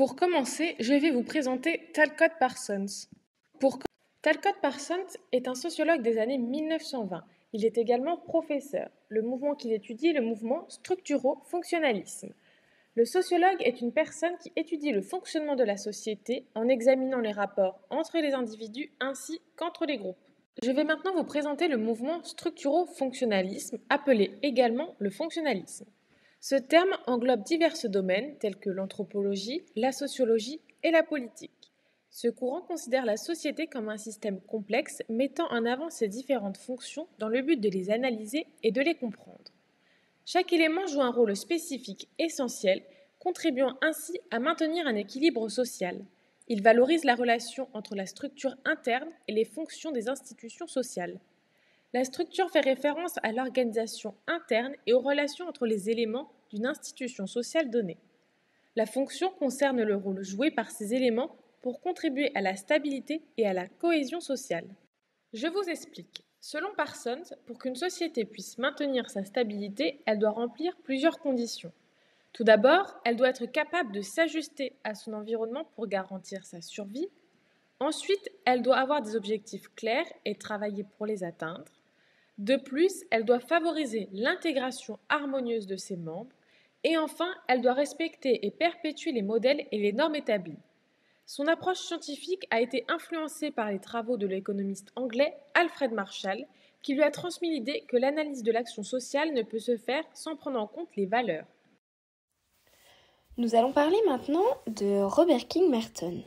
Pour commencer, je vais vous présenter Talcott Parsons. Talcott Parsons est un sociologue des années 1920. Il est également professeur. Le mouvement qu'il étudie est le mouvement structuro-fonctionnalisme. Le sociologue est une personne qui étudie le fonctionnement de la société en examinant les rapports entre les individus ainsi qu'entre les groupes. Je vais maintenant vous présenter le mouvement structuro-fonctionnalisme, appelé également le fonctionnalisme. Ce terme englobe divers domaines tels que l'anthropologie, la sociologie et la politique. Ce courant considère la société comme un système complexe mettant en avant ses différentes fonctions dans le but de les analyser et de les comprendre. Chaque élément joue un rôle spécifique essentiel, contribuant ainsi à maintenir un équilibre social. Il valorise la relation entre la structure interne et les fonctions des institutions sociales. La structure fait référence à l'organisation interne et aux relations entre les éléments d'une institution sociale donnée. La fonction concerne le rôle joué par ces éléments pour contribuer à la stabilité et à la cohésion sociale. Je vous explique. Selon Parsons, pour qu'une société puisse maintenir sa stabilité, elle doit remplir plusieurs conditions. Tout d'abord, elle doit être capable de s'ajuster à son environnement pour garantir sa survie. Ensuite, elle doit avoir des objectifs clairs et travailler pour les atteindre. De plus, elle doit favoriser l'intégration harmonieuse de ses membres. Et enfin, elle doit respecter et perpétuer les modèles et les normes établis. Son approche scientifique a été influencée par les travaux de l'économiste anglais Alfred Marshall, qui lui a transmis l'idée que l'analyse de l'action sociale ne peut se faire sans prendre en compte les valeurs. Nous allons parler maintenant de Robert King Merton.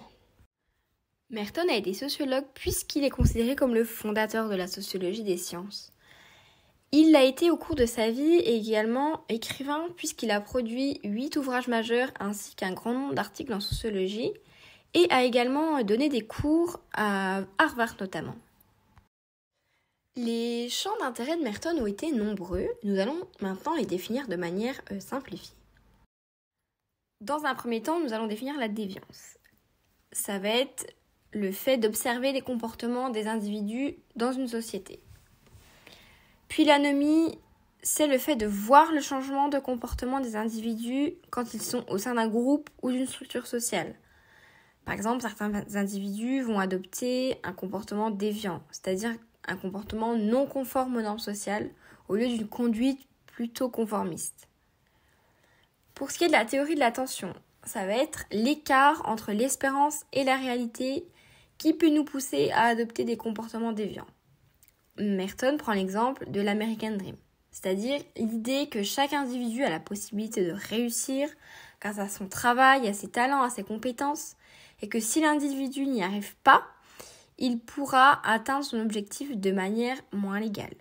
Merton a été sociologue puisqu'il est considéré comme le fondateur de la sociologie des sciences. Il l'a été au cours de sa vie et également écrivain puisqu'il a produit 8 ouvrages majeurs ainsi qu'un grand nombre d'articles en sociologie et a également donné des cours à Harvard notamment. Les champs d'intérêt de Merton ont été nombreux, nous allons maintenant les définir de manière simplifiée. Dans un premier temps, nous allons définir la déviance. Ça va être le fait d'observer les comportements des individus dans une société. Puis l'anomie, c'est le fait de voir le changement de comportement des individus quand ils sont au sein d'un groupe ou d'une structure sociale. Par exemple, certains individus vont adopter un comportement déviant, c'est-à-dire un comportement non conforme aux normes sociales, au lieu d'une conduite plutôt conformiste. Pour ce qui est de la théorie de l'attention, ça va être l'écart entre l'espérance et la réalité qui peut nous pousser à adopter des comportements déviants. Merton prend l'exemple de l'American Dream, c'est-à-dire l'idée que chaque individu a la possibilité de réussir grâce à son travail, à ses talents, à ses compétences, et que si l'individu n'y arrive pas, il pourra atteindre son objectif de manière moins légale.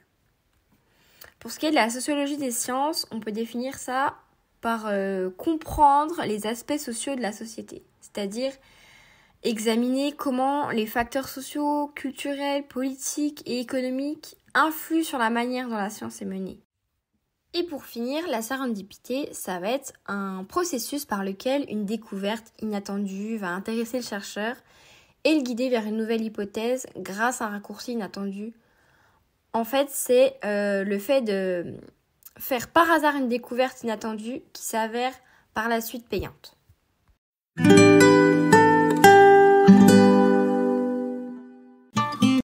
Pour ce qui est de la sociologie des sciences, on peut définir ça par comprendre les aspects sociaux de la société, c'est-à-dire examiner comment les facteurs sociaux, culturels, politiques et économiques influent sur la manière dont la science est menée. Et pour finir, la sérendipité, ça va être un processus par lequel une découverte inattendue va intéresser le chercheur et le guider vers une nouvelle hypothèse grâce à un raccourci inattendu. En fait, c'est le fait de faire par hasard une découverte inattendue qui s'avère par la suite payante.